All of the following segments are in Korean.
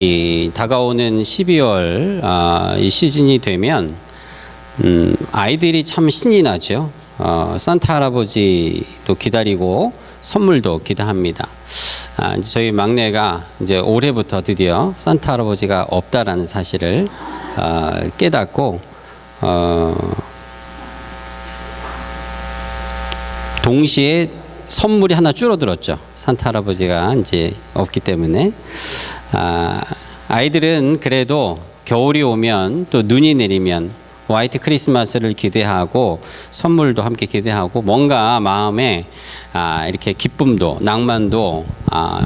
이 다가오는 12월 이 시즌이 되면 아이들이 참 신이 나죠. 산타 할아버지도 기다리고 선물도 기대합니다. 저희 막내가 이제 올해부터 드디어 산타 할아버지가 없다라는 사실을 깨닫고 동시에 선물이 하나 줄어들었죠. 산타 할아버지가 이제 없기 때문에. 아이들은 그래도 겨울이 오면 또 눈이 내리면 화이트 크리스마스를 기대하고 선물도 함께 기대하고 뭔가 마음에 이렇게 기쁨도 낭만도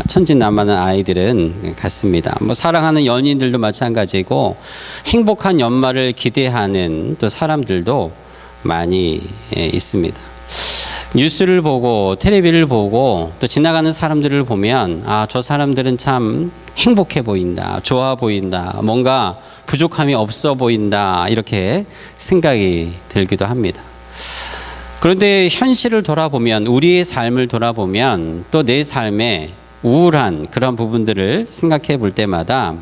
천진난만한 아이들은 같습니다. 뭐 사랑하는 연인들도 마찬가지고 행복한 연말을 기대하는 또 사람들도 많이 있습니다. 뉴스를 보고 텔레비를 보고 또 지나가는 사람들을 보면 저 사람들은 참 행복해 보인다, 좋아 보인다, 뭔가 부족함이 없어 보인다 이렇게 생각이 들기도 합니다. 그런데 현실을 돌아보면 우리의 삶을 돌아보면 또 내 삶에 우울한 그런 부분들을 생각해 볼 때마다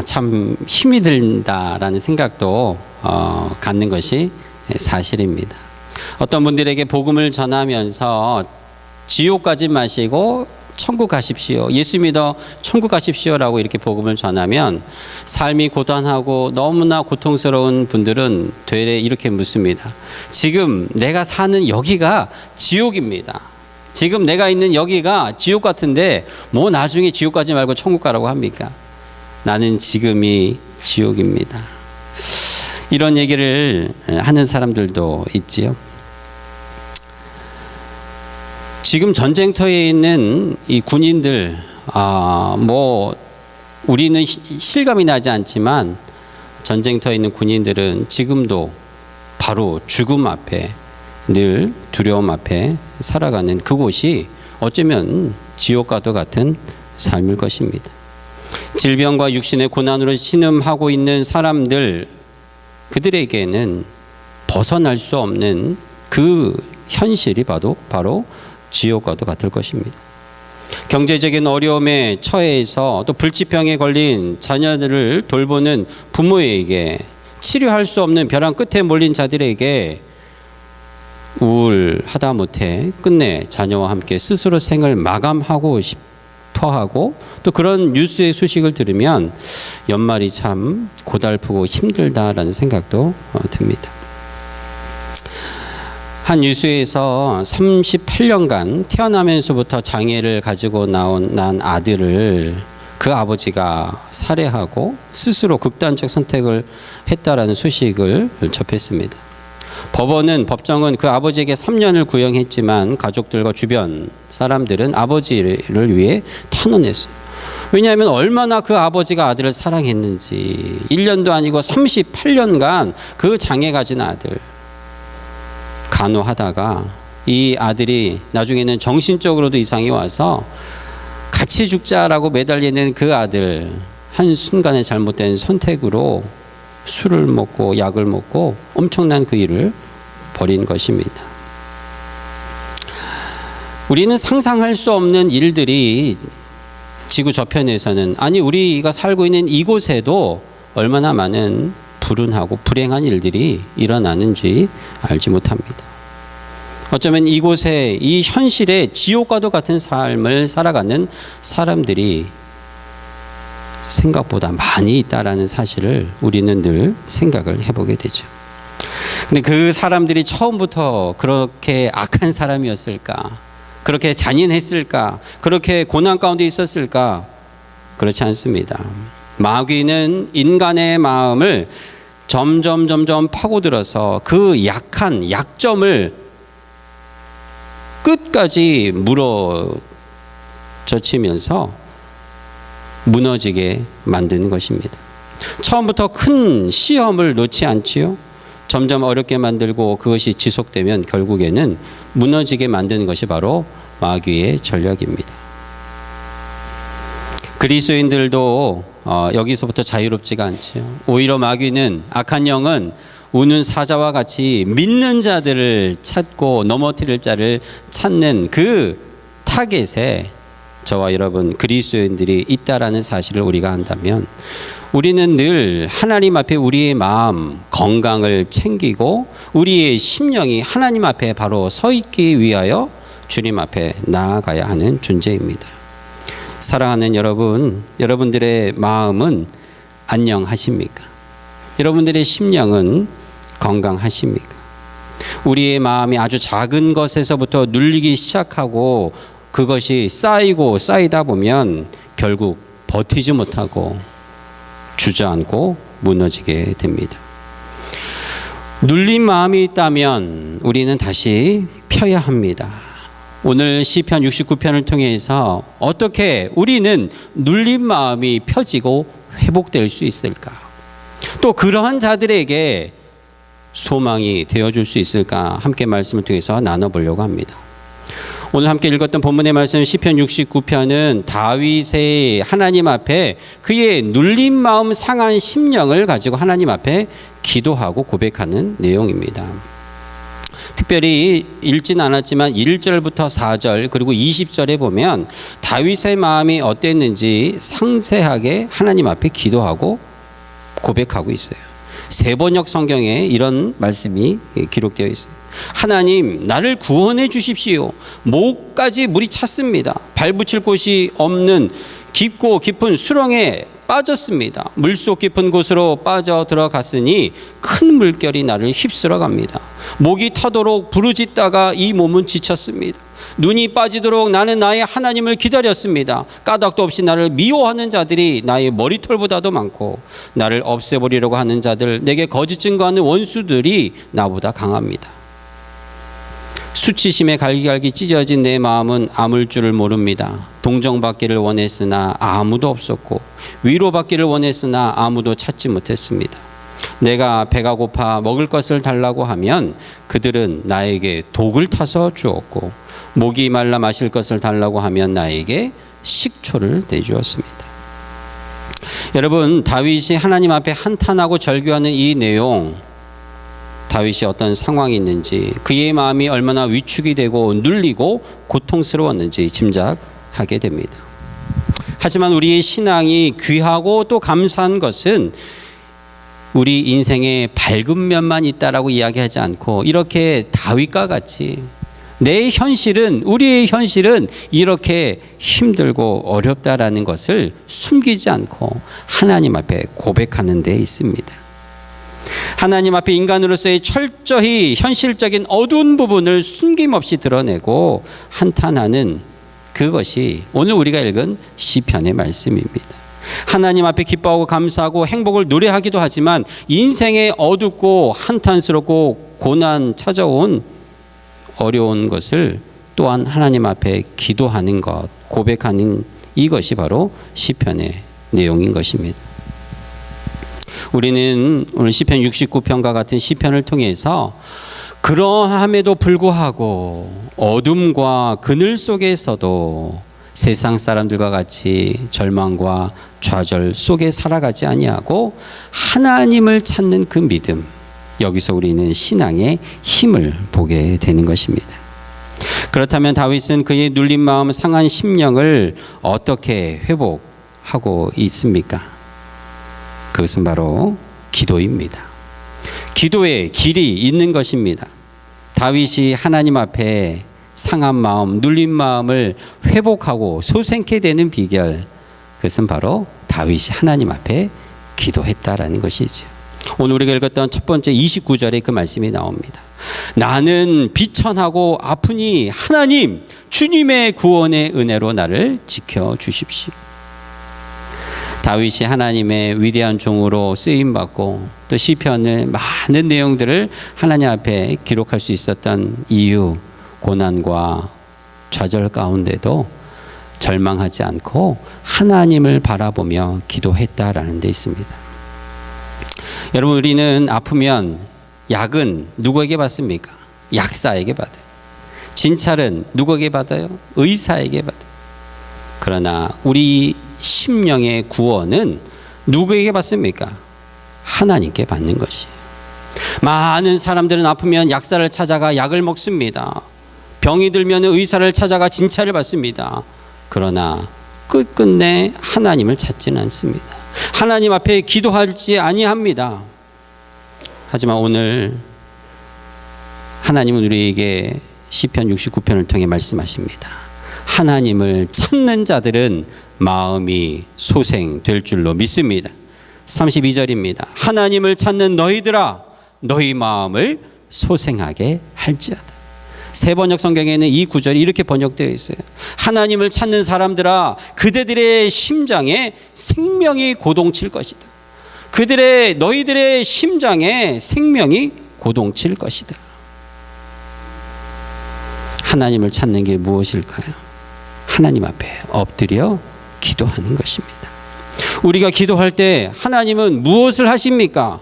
참 힘이 든다라는 생각도 갖는 것이 사실입니다. 어떤 분들에게 복음을 전하면서 지옥 가지 마시고 천국 가십시오. 예수 믿어 천국 가십시오라고 이렇게 복음을 전하면 삶이 고단하고 너무나 고통스러운 분들은 되레 이렇게 묻습니다. 지금 내가 사는 여기가 지옥입니다. 지금 내가 있는 여기가 지옥 같은데 뭐 나중에 지옥 가지 말고 천국 가라고 합니까? 나는 지금이 지옥입니다. 이런 얘기를 하는 사람들도 있지요. 지금 전쟁터에 있는 이 군인들, 뭐 우리는 실감이 나지 않지만 전쟁터에 있는 군인들은 지금도 바로 죽음 앞에 늘 두려움 앞에 살아가는 그곳이 어쩌면 지옥과도 같은 삶일 것입니다. 질병과 육신의 고난으로 신음하고 있는 사람들, 그들에게는 벗어날 수 없는 그 현실이 바로 지옥과도 같을 것입니다. 경제적인 어려움에 처해서 또 불치병에 걸린 자녀들을 돌보는 부모에게, 치료할 수 없는 벼랑 끝에 몰린 자들에게 우울하다 못해 끝내 자녀와 함께 스스로 생을 마감하고 싶어하고 또 그런 뉴스의 소식을 들으면 연말이 참 고달프고 힘들다라는 생각도 듭니다. 한 뉴스에서 38년간 태어나면서부터 장애를 가지고 난 아들을 그 아버지가 살해하고 스스로 극단적 선택을 했다라는 소식을 접했습니다. 법정은 그 아버지에게 3년을 구형했지만 가족들과 주변 사람들은 아버지를 위해 탄원했어요. 왜냐하면 얼마나 그 아버지가 아들을 사랑했는지 1년도 아니고 38년간 그 장애 가진 아들 간호하다가 이 아들이 나중에는 정신적으로도 이상이 와서 같이 죽자라고 매달리는 그 아들, 한순간에 잘못된 선택으로 술을 먹고 약을 먹고 엄청난 그 일을 벌인 것입니다. 우리는 상상할 수 없는 일들이 지구 저편에서는, 아니 우리가 살고 있는 이곳에도 얼마나 많은 불운하고 불행한 일들이 일어나는지 알지 못합니다. 어쩌면 이곳에 이 현실에 지옥과도 같은 삶을 살아가는 사람들이 생각보다 많이 있다라는 사실을 우리는 늘 생각을 해보게 되죠. 근데 그 사람들이 처음부터 그렇게 악한 사람이었을까? 그렇게 잔인했을까? 그렇게 고난 가운데 있었을까? 그렇지 않습니다. 마귀는 인간의 마음을 점점 파고들어서 그 약한 약점을 끝까지 물어젖히면서 무너지게 만드는 것입니다. 처음부터 큰 시험을 놓지 않지요. 점점 어렵게 만들고 그것이 지속되면 결국에는 무너지게 만드는 것이 바로 마귀의 전략입니다. 그리스도인들도 여기서부터 자유롭지가 않지요. 오히려 마귀는, 악한 영은 우는 사자와 같이 믿는 자들을 찾고 넘어뜨릴 자를 찾는 그 타겟에 저와 여러분 그리스도인들이 있다라는 사실을 우리가 안다면 우리는 늘 하나님 앞에 우리의 마음 건강을 챙기고 우리의 심령이 하나님 앞에 바로 서 있기 위하여 주님 앞에 나아가야 하는 존재입니다. 사랑하는 여러분, 여러분들의 마음은 안녕하십니까? 여러분들의 심령은 건강하십니까? 우리의 마음이 아주 작은 것에서부터 눌리기 시작하고 그것이 쌓이고 쌓이다 보면 결국 버티지 못하고 주저앉고 무너지게 됩니다. 눌린 마음이 있다면 우리는 다시 펴야 합니다. 오늘 시편 69편을 통해서 어떻게 우리는 눌린 마음이 펴지고 회복될 수 있을까? 또 그러한 자들에게 소망이 되어줄 수 있을까? 함께 말씀을 통해서 나눠보려고 합니다. 오늘 함께 읽었던 본문의 말씀 시편 69편은 다윗의 하나님 앞에 그의 눌린 마음 상한 심령을 가지고 하나님 앞에 기도하고 고백하는 내용입니다. 특별히 읽진 않았지만 1절부터 4절 그리고 20절에 보면 다윗의 마음이 어땠는지 상세하게 하나님 앞에 기도하고 고백하고 있어요. 세번역 성경에 이런 말씀이 기록되어 있어요. 하나님, 나를 구원해 주십시오. 목까지 물이 찼습니다. 발붙일 곳이 없는 깊고 깊은 수렁에 빠졌습니다. 물속 깊은 곳으로 빠져 들어갔으니 큰 물결이 나를 휩쓸어 갑니다. 목이 타도록 부르짖다가 이 몸은 지쳤습니다. 눈이 빠지도록 나는 나의 하나님을 기다렸습니다. 까닭도 없이 나를 미워하는 자들이 나의 머리털보다도 많고 나를 없애버리려고 하는 자들, 내게 거짓 증거하는 원수들이 나보다 강합니다. 수치심에 갈기갈기 찢어진 내 마음은 아물 줄을 모릅니다. 동정받기를 원했으나 아무도 없었고 위로받기를 원했으나 아무도 찾지 못했습니다. 내가 배가 고파 먹을 것을 달라고 하면 그들은 나에게 독을 타서 주었고 목이 말라 마실 것을 달라고 하면 나에게 식초를 내주었습니다. 여러분, 다윗이 하나님 앞에 한탄하고 절규하는 이 내용, 다윗이 어떤 상황이 있는지, 그의 마음이 얼마나 위축이 되고 눌리고 고통스러웠는지 짐작하게 됩니다. 하지만 우리의 신앙이 귀하고 또 감사한 것은 우리 인생에 밝은 면만 있다라고 이야기하지 않고 이렇게 다윗과 같이 내 현실은, 우리의 현실은 이렇게 힘들고 어렵다라는 것을 숨기지 않고 하나님 앞에 고백하는 데 있습니다. 하나님 앞에 인간으로서의 철저히 현실적인 어두운 부분을 숨김없이 드러내고 한탄하는 그것이 오늘 우리가 읽은 시편의 말씀입니다. 하나님 앞에 기뻐하고 감사하고 행복을 노래하기도 하지만 인생의 어둡고 한탄스럽고 고난 찾아온 어려운 것을 또한 하나님 앞에 기도하는 것, 고백하는 이것이 바로 시편의 내용인 것입니다. 우리는 오늘 시편 69편과 같은 시편을 통해서 그러함에도 불구하고 어둠과 그늘 속에서도 세상 사람들과 같이 절망과 좌절 속에 살아가지 아니하고 하나님을 찾는 그 믿음, 여기서 우리는 신앙의 힘을 보게 되는 것입니다. 그렇다면 다윗은 그의 눌린 마음 상한 심령을 어떻게 회복하고 있습니까? 그것은 바로 기도입니다. 기도의 길이 있는 것입니다. 다윗이 하나님 앞에 상한 마음, 눌린 마음을 회복하고 소생케 되는 비결, 그것은 바로 다윗이 하나님 앞에 기도했다라는 것이죠. 오늘 우리가 읽었던 첫 번째 29절에 그 말씀이 나옵니다. 나는 비천하고 아프니 하나님, 주님의 구원의 은혜로 나를 지켜주십시오. 다윗이 하나님의 위대한 종으로 쓰임받고 또 시편의 많은 내용들을 하나님 앞에 기록할 수 있었던 이유, 고난과 좌절 가운데도 절망하지 않고 하나님을 바라보며 기도했다라는 데 있습니다. 여러분, 우리는 아프면 약은 누구에게 받습니까? 약사에게 받아요. 진찰은 누구에게 받아요? 의사에게 받아요. 그러나 우리 심령의 구원은 누구에게 받습니까? 하나님께 받는 것이에요. 많은 사람들은 아프면 약사를 찾아가 약을 먹습니다. 병이 들면 의사를 찾아가 진찰을 받습니다. 그러나 끝끝내 하나님을 찾지는 않습니다. 하나님 앞에 기도하지 아니합니다. 하지만 오늘 하나님은 우리에게 시편 69편을 통해 말씀하십니다. 하나님을 찾는 자들은 마음이 소생될 줄로 믿습니다. 32절입니다. 하나님을 찾는 너희들아 너희 마음을 소생하게 할지어다. 새 번역 성경에는 이 구절이 이렇게 번역되어 있어요. 하나님을 찾는 사람들아 그대들의 심장에 생명이 고동칠 것이다. 너희들의 심장에 생명이 고동칠 것이다. 하나님을 찾는 게 무엇일까요? 하나님 앞에 엎드려 기도하는 것입니다. 우리가 기도할 때 하나님은 무엇을 하십니까?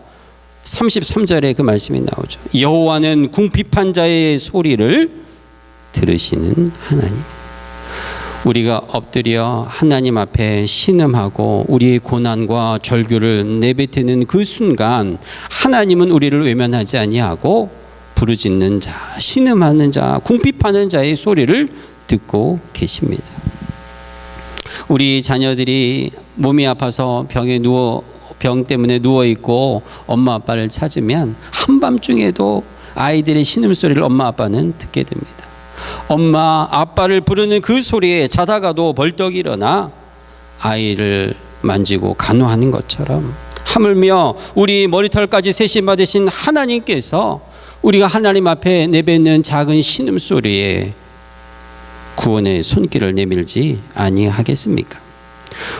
33절에 그 말씀이 나오죠. 여호와는 궁핍한 자의 소리를 들으시는 하나님. 우리가 엎드려 하나님 앞에 신음하고 우리의 고난과 절규를 내뱉는 그 순간 하나님은 우리를 외면하지 아니하고 부르짖는 자, 신음하는 자, 궁핍하는 자의 소리를 듣고 계십니다. 우리 자녀들이 몸이 아파서 병 때문에 누워 있고 엄마 아빠를 찾으면 한밤중에도 아이들의 신음소리를 엄마 아빠는 듣게 됩니다. 엄마 아빠를 부르는 그 소리에 자다가도 벌떡 일어나 아이를 만지고 간호하는 것처럼 하물며 우리 머리털까지 세심 받으신 하나님께서 우리가 하나님 앞에 내뱉는 작은 신음소리에 구원의 손길을 내밀지 아니하겠습니까?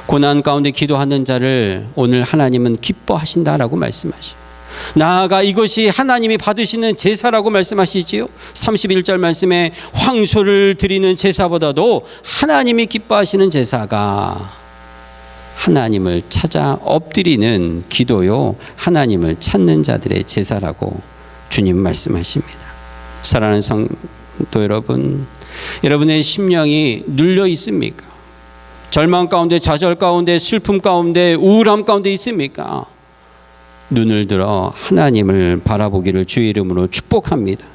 고난 가운데 기도하는 자를 오늘 하나님은 기뻐하신다라고 말씀하시죠. 나아가 이것이 하나님이 받으시는 제사라고 말씀하시지요. 31절 말씀에 황소를 드리는 제사보다도 하나님이 기뻐하시는 제사가 하나님을 찾아 엎드리는 기도요, 하나님을 찾는 자들의 제사라고 주님 말씀하십니다. 사랑하는 성도 여러분, 여러분의 심령이 눌려 있습니까? 절망 가운데, 좌절 가운데, 슬픔 가운데, 우울함 가운데 있습니까? 눈을 들어 하나님을 바라보기를 주의 이름으로 축복합니다.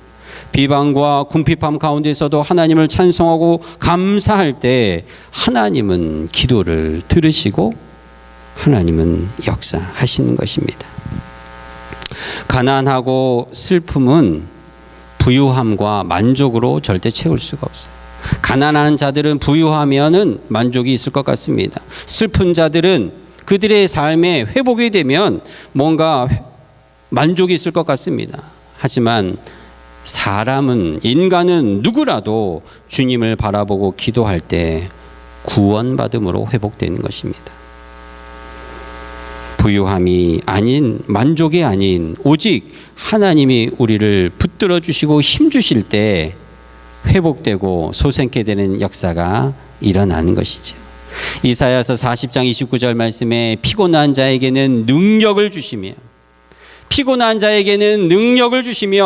비방과 궁핍함 가운데서도 하나님을 찬송하고 감사할 때 하나님은 기도를 들으시고 하나님은 역사하시는 것입니다. 가난하고 슬픔은 부유함과 만족으로 절대 채울 수가 없어요. 가난한 자들은 부유하면은 만족이 있을 것 같습니다. 슬픈 자들은 그들의 삶에 회복이 되면 뭔가 만족이 있을 것 같습니다. 하지만 인간은 누구라도 주님을 바라보고 기도할 때 구원받음으로 회복되는 것입니다. 부유함이 아닌, 만족이 아닌, 오직 하나님이 우리를 붙들어 주시고 힘 주실 때 회복되고 소생케 되는 역사가 일어나는 것이죠. 이사야서 40장 29절 말씀에 피곤한 자에게는 능력을 주시며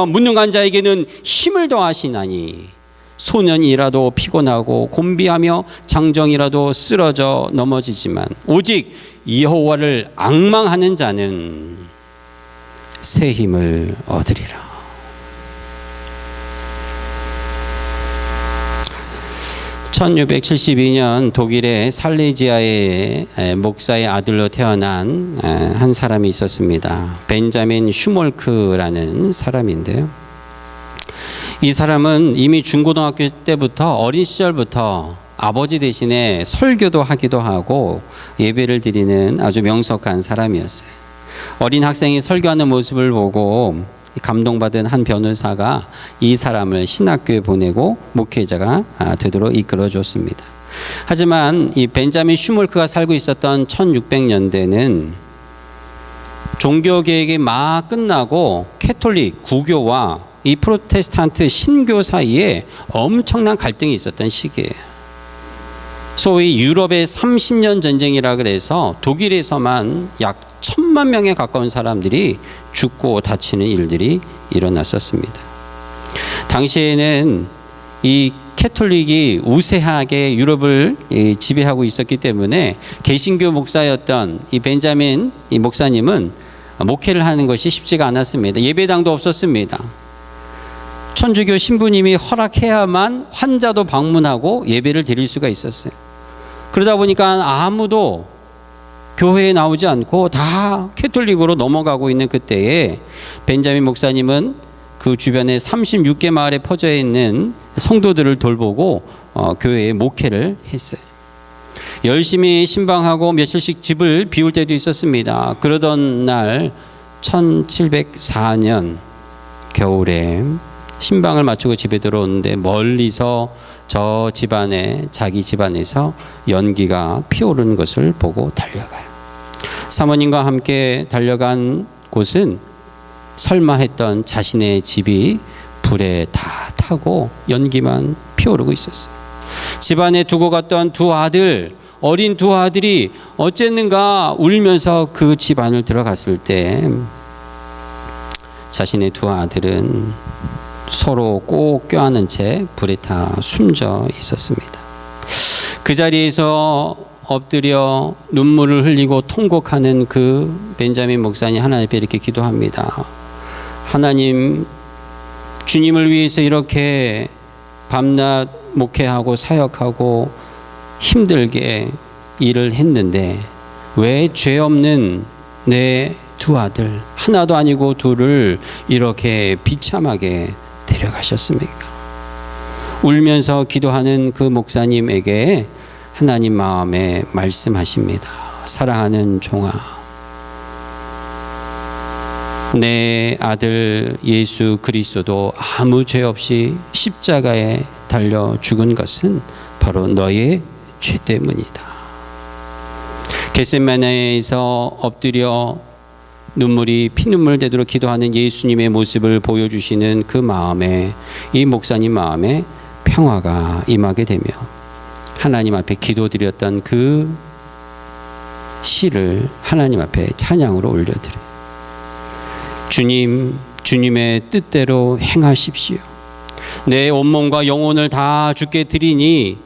무능한 자에게는 힘을 더하시나니 소년이라도 피곤하고 곤비하며 장정이라도 쓰러져 넘어지지만 오직 여호와를 앙망하는 자는 새 힘을 얻으리라. (1672년) 독일의 살레지아의 목사의 아들로 태어난 한 사람이 있었습니다. 벤자민 슈몰크라는 사람인데요. 이 사람은 이미 중고등학교 때부터, 어린 시절부터 아버지 대신에 설교도 하기도 하고 예배를 드리는 아주 명석한 사람이었어요. 어린 학생이 설교하는 모습을 보고 감동받은 한 변호사가 이 사람을 신학교에 보내고 목회자가 되도록 이끌어줬습니다. 하지만 이 벤자민 슈몰크가 살고 있었던 1600년대는 종교개혁이 막 끝나고 캐톨릭, 구교와 이 프로테스탄트 신교 사이에 엄청난 갈등이 있었던 시기예요. 소위 유럽의 30년 전쟁이라 그래서 독일에서만 약 1000만 명에 가까운 사람들이 죽고 다치는 일들이 일어났었습니다. 당시에는 이 캐톨릭이 우세하게 유럽을 지배하고 있었기 때문에 개신교 목사였던 이 벤자민 이 목사님은 목회를 하는 것이 쉽지가 않았습니다. 예배당도 없었습니다. 천주교 신부님이 허락해야만 환자도 방문하고 예배를 드릴 수가 있었어요. 그러다 보니까 아무도 교회에 나오지 않고 다 캐톨릭으로 넘어가고 있는 그때에 벤자민 목사님은 그 주변에 36개 마을에 퍼져 있는 성도들을 돌보고 교회에 목회를 했어요. 열심히 신방하고 며칠씩 집을 비울 때도 있었습니다. 그러던 날 1704년 겨울에 신방을 마치고 집에 들어오는데 멀리서 저 집안에, 자기 집안에서 연기가 피어오르는 것을 보고 달려가요. 사모님과 함께 달려간 곳은 설마 했던 자신의 집이 불에 다 타고 연기만 피어오르고 있었어요. 집안에 두고 갔던 두 아들, 어린 두 아들이 어쨌는가 울면서 그 집 안을 들어갔을 때 자신의 두 아들은 서로 꼭 껴안은 채 불에 다 숨져 있었습니다. 그 자리에서 엎드려 눈물을 흘리고 통곡하는 그 벤자민 목사님 하나님 앞에 이렇게 기도합니다. 하나님, 주님을 위해서 이렇게 밤낮 목회하고 사역하고 힘들게 일을 했는데 왜 죄 없는 내 두 아들, 하나도 아니고 둘을 이렇게 비참하게 데려가셨습니까? 울면서 기도하는 그 목사님에게 하나님 마음에 말씀하십니다. 사랑하는 종아, 내 아들 예수 그리스도도 아무 죄 없이 십자가에 달려 죽은 것은 바로 너의 죄 때문이다. 겟세마네에서 엎드려 눈물이 피눈물 되도록 기도하는 예수님의 모습을 보여주시는 그 마음에, 이 목사님 마음에 평화가 임하게 되며 하나님 앞에 기도드렸던 그 시를 하나님 앞에 찬양으로 올려드려요. 주님, 주님의 뜻대로 행하십시오. 내 온몸과 영혼을 다 주께 드리니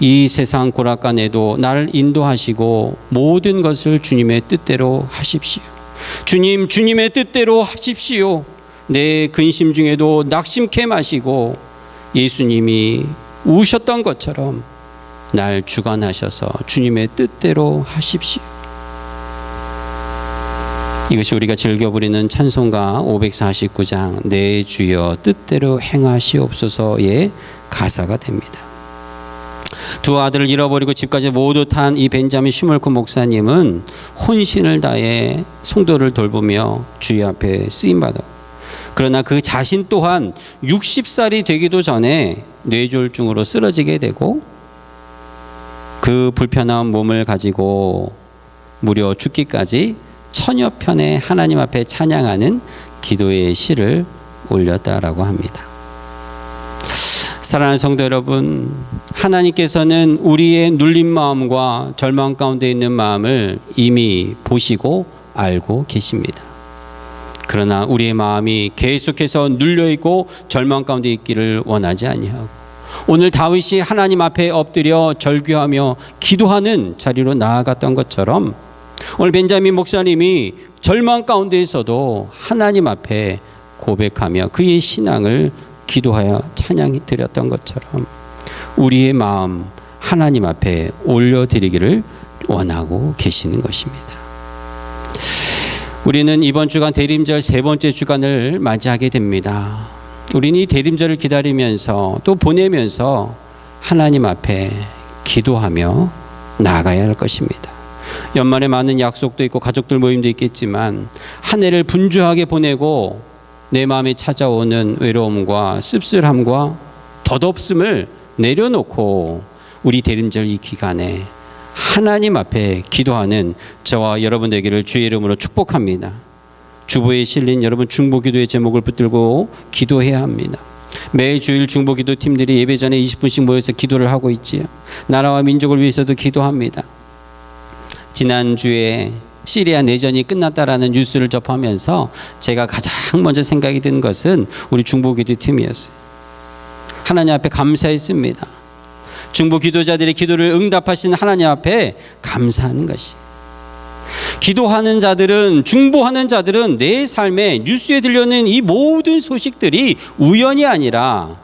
이 세상 고락간에도 나를 인도하시고 모든 것을 주님의 뜻대로 하십시오. 주님, 주님의 뜻대로 하십시오. 내 근심 중에도 낙심케 마시고 예수님이 우셨던 것처럼 날 주관하셔서 주님의 뜻대로 하십시오. 이것이 우리가 즐겨 부르는 찬송가 549장 내 주여 뜻대로 행하시옵소서의 가사가 됩니다. 두 아들을 잃어버리고 집까지 모두 탄 이 벤자민 슈멀크 목사님은 혼신을 다해 성도를 돌보며 주의 앞에 쓰임받아. 그러나 그 자신 또한 60살이 되기도 전에 뇌졸중으로 쓰러지게 되고 그 불편한 몸을 가지고 무려 죽기까지 천여 편의 하나님 앞에 찬양하는 기도의 시를 올렸다라고 합니다. 사랑하는 성도 여러분, 하나님께서는 우리의 눌린 마음과 절망 가운데 있는 마음을 이미 보시고 알고 계십니다. 그러나 우리의 마음이 계속해서 눌려있고 절망 가운데 있기를 원하지 아니하고 오늘 다윗이 하나님 앞에 엎드려 절규하며 기도하는 자리로 나아갔던 것처럼 오늘 벤자민 목사님이 절망 가운데에서도 하나님 앞에 고백하며 그의 신앙을 기도하여 찬양이 드렸던 것처럼 우리의 마음 하나님 앞에 올려드리기를 원하고 계시는 것입니다. 우리는 이번 주간 대림절 세 번째 주간을 맞이하게 됩니다. 우리는 이 대림절을 기다리면서 또 보내면서 하나님 앞에 기도하며 나아가야 할 것입니다. 연말에 많은 약속도 있고 가족들 모임도 있겠지만 한 해를 분주하게 보내고 내 마음에 찾아오는 외로움과 씁쓸함과 덧없음을 내려놓고 우리 대림절 이 기간에 하나님 앞에 기도하는 저와 여러분 되기를 주의 이름으로 축복합니다. 주보에 실린 여러분 중보기도의 제목을 붙들고 기도해야 합니다. 매주일 중보기도 팀들이 예배 전에 20분씩 모여서 기도를 하고 있지요. 나라와 민족을 위해서도 기도합니다. 지난주에 시리아 내전이 끝났다라는 뉴스를 접하면서 제가 가장 먼저 생각이 든 것은 우리 중보기도 팀이었어요. 하나님 앞에 감사했습니다. 중보기도자들의 기도를 응답하신 하나님 앞에 감사하는 것이. 기도하는 자들은, 중보하는 자들은 내 삶에 뉴스에 들려오는 이 모든 소식들이 우연이 아니라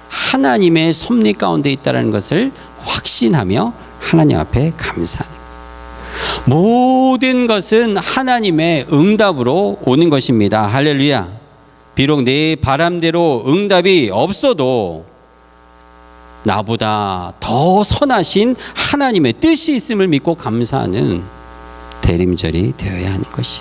하나님의 섭리 가운데 있다는 것을 확신하며 하나님 앞에 감사하는 거예요. 모든 것은 하나님의 응답으로 오는 것입니다. 할렐루야. 비록 내 바람대로 응답이 없어도 나보다 더 선하신 하나님의 뜻이 있음을 믿고 감사하는 대림절이 되어야 하는 것이.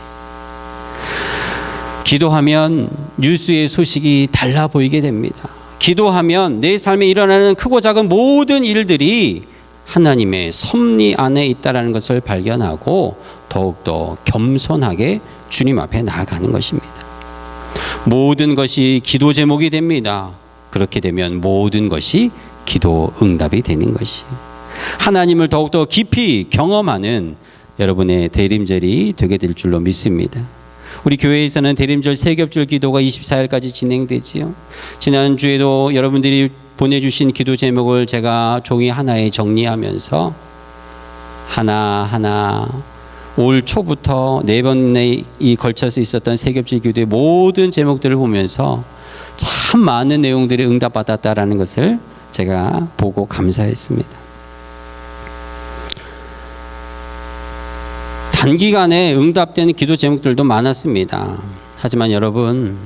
기도하면 뉴스의 소식이 달라 보이게 됩니다. 기도하면 내 삶에 일어나는 크고 작은 모든 일들이 하나님의 섭리 안에 있다는 것을 발견하고 더욱더 겸손하게 주님 앞에 나아가는 것입니다. 모든 것이 기도 제목이 됩니다. 그렇게 되면 모든 것이 기도 응답이 되는 것이, 하나님을 더욱더 깊이 경험하는 여러분의 대림절이 되게 될 줄로 믿습니다. 우리 교회에서는 대림절 세겹줄 기도가 24일까지 진행되지요. 지난주에도 여러분들이 보내주신 기도 제목을 제가 종이 하나에 정리하면서 하나하나 올 초부터 4번에 걸쳐서 있었던 세겹줄 기도의 모든 제목들을 보면서 참 많은 내용들이 응답받았다라는 것을 제가 보고 감사했습니다. 단기간에 응답되는 기도 제목들도 많았습니다. 하지만 여러분,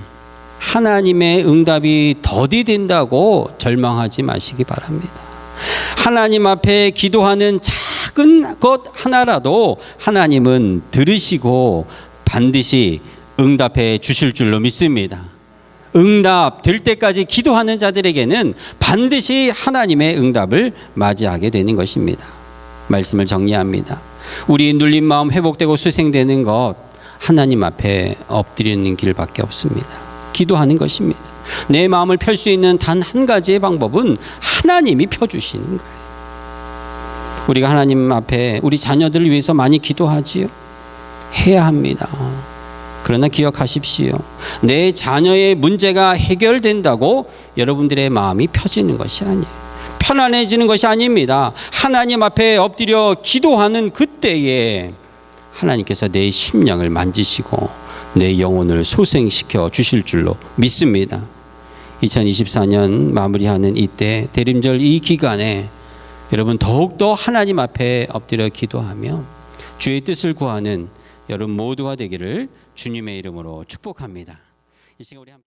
하나님의 응답이 더디된다고 절망하지 마시기 바랍니다. 하나님 앞에 기도하는 작은 것 하나라도 하나님은 들으시고 반드시 응답해 주실 줄로 믿습니다. 응답 될 때까지 기도하는 자들에게는 반드시 하나님의 응답을 맞이하게 되는 것입니다. 말씀을 정리합니다. 우리 눌린 마음 회복되고 수생되는 것, 하나님 앞에 엎드리는 길밖에 없습니다. 기도하는 것입니다. 내 마음을 펼 수 있는 단 한 가지의 방법은 하나님이 펴주시는 거예요. 우리가 하나님 앞에 우리 자녀들을 위해서 많이 기도하지요. 해야 합니다. 그러나 기억하십시오. 내 자녀의 문제가 해결된다고 여러분들의 마음이 펴지는 것이 아니에요. 편안해지는 것이 아닙니다. 하나님 앞에 엎드려 기도하는 그때에 하나님께서 내 심령을 만지시고 내 영혼을 소생시켜 주실 줄로 믿습니다. 2024년 마무리하는 이때 대림절 이 기간에 여러분 더욱더 하나님 앞에 엎드려 기도하며 주의 뜻을 구하는 여러분 모두가 되기를 주님의 이름으로 축복합니다. 이 시간 우리 함께